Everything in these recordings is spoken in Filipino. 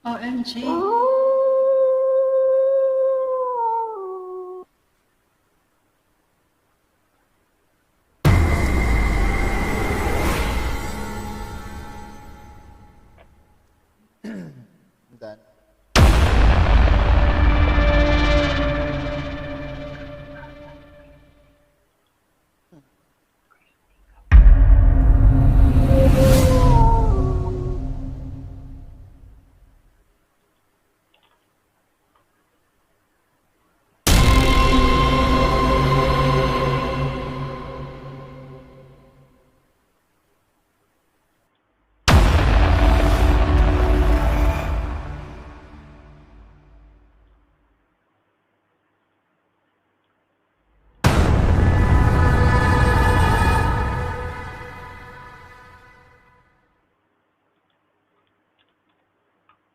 OMG. Done.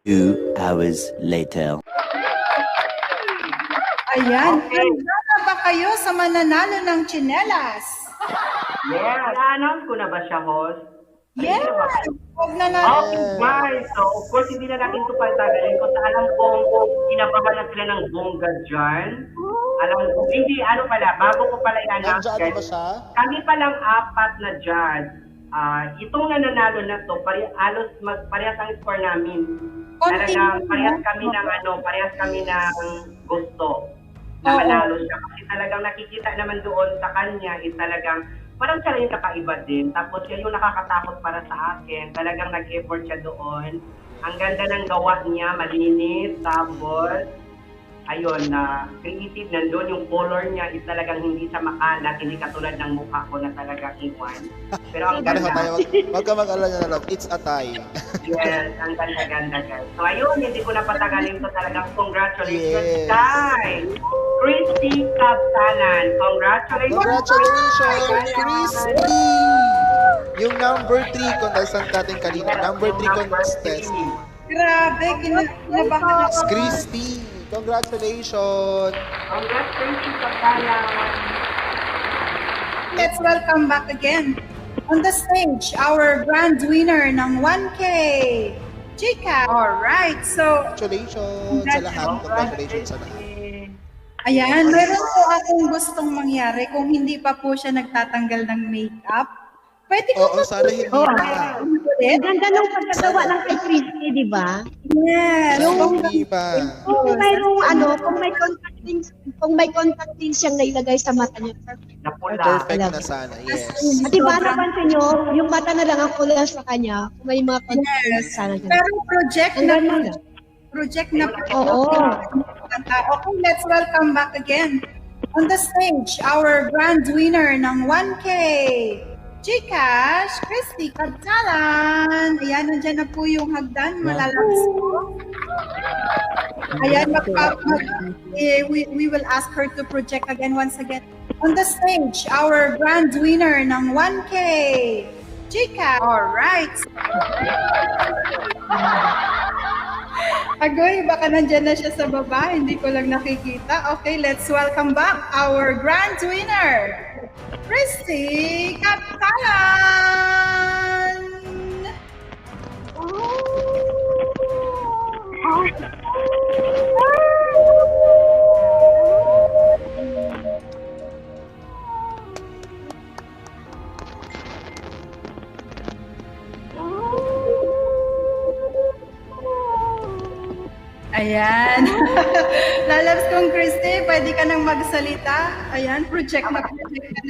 Two hours later. Ayan. Okay. Handa na ba kayo sa mananalo ng tsinelas? Yeah. Na-announce ko na ba siya, host? Yes! Huwag na natin. Okay, guys. So, of course, hindi na natin ito patagalin. Kung alam kong kinabahan na sila ng bongga dyan. Alam ko, hindi, ano pala, bago ko pala i-announce, Nandiyan guys. ba siya? Kami palang apat na judge. Itong nananalo na to, parehas ang score namin. Talagang parehas kami ng gusto na manalo siya. Kasi talagang nakikita naman doon sa kanya is talagang parang siya yung kakaiba din. Tapos siya yung nakakatakot para sa akin. Talagang nag-effort siya doon. Ang ganda ng gawa niya, malinis, tapos ayun, na creative, nandun yung color niya is talagang hindi siya makalat, hindi katulad ng mukha ko na talaga iwan. Pero ang Pareho ganda. tayo. Wag ka mag-alala na lang. It's a tie. Yes, ang ganda-ganda, guys. So ayun, hindi ko na patagalin to, talagang congratulations, Yes. guys! Christy Captanan, congratulations! Congratulations, Christy! Yung number 3 contestant natin kanina. Number 3 contestant. Grabe, kinabahan ako. Christy! Congratulations! Congrats, Christy Captanan! Let's welcome back again. On the stage, our grand winner ng 1K, Chika. Alright, so, Congratulations sa lahat. Congratulations sa lahat. ayan, meron po akong gustong mangyari kung hindi pa po siya nagtatanggal ng makeup. Pwede ko Oo, sana hindi pa. ulit? Ang ganda ng pagkagawa ng kay Christy, di ba? Yes. Sana hindi pa. Kung mayroong kung may contact lens siyang nailagay sa mata niya, perfect. Napula. Perfect na sana, yes. At diba napansin niyo, yung mata na lang ang kulay sa kanya, kung may mga contact lens sana dyan. Pero project Ang na ganda. project na Oo. Okay, let's welcome back again. On the stage, our grand winner ng 1K, Gcash, Christy Cabtalan. Ayan, nandyan na po yung hagdan, malalabs ko. Ayan, we will ask her to project again once again. On the stage, our grand winner ng 1K, Gcash. Alright. Agoy, baka nandyan na siya sa baba, hindi ko lang nakikita. Okay, let's welcome back our grand winner, Christy Captalan! Ayan. Lalabs kong Christy, pwede ka nang magsalita. Ayan, project na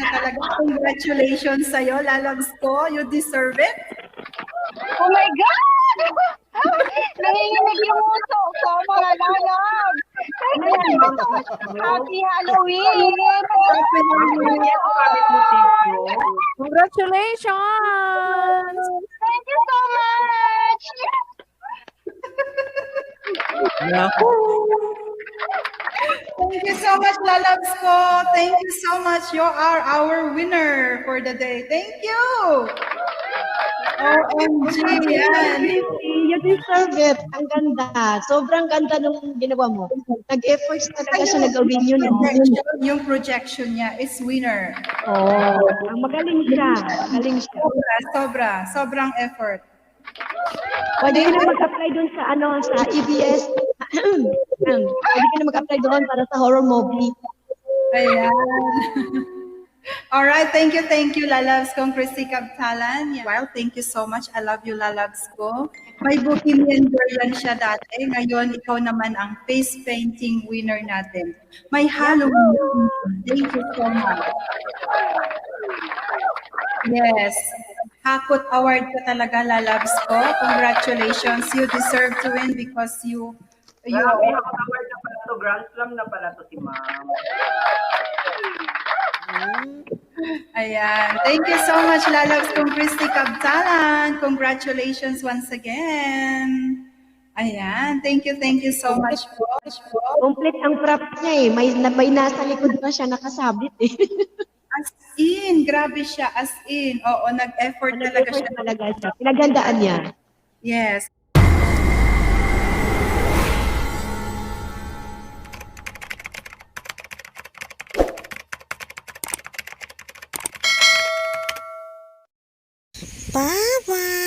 talaga. Congratulations sa'yo, Lalabs ko. You deserve it. Oh my God! Nanginginig yung uso ko, mga lalab! Happy Halloween! Congratulations! Thank you so much! Thank you so much, Lalabs ko. Thank you so much. You are our winner for the day. Thank you. OMG, yan. You deserve it. Ang ganda. Sobrang ganda nung ginawa mo. Nag-efforts talaga siya nag-gawin yun. Yung projection niya is winner. Oh, magaling siya. Magaling siya. Sobrang effort. Pwede ka na mag-apply doon sa sa EBS. Pwede ka na mag-apply doon para sa horror movie. Ayan. All right, thank you, lalabs kong Christy Cabtalan. Well, thank you so much. I love you, lalabs ko. May Bohemian Girl yan siya dati. Ngayon, ikaw naman ang face painting winner natin. May Halloween. Thank you so much. Yes. Hakot Award ka talaga, lalabs ko. Congratulations. You deserve to win because you Grabe, award na pala to. Grand Slam na pala to si ma'am. Ayan. Thank you so much, lalabs kong Christy Cabtalan. Congratulations once again. Ayan. Thank you so much po. Complete ang prop niya eh. May nasa likod pa siya nakasabit eh. As in, grabe siya. As in. Oo, nag-effort talaga siya. Talaga siya. Pinagandaan niya. Yes. Bye-bye.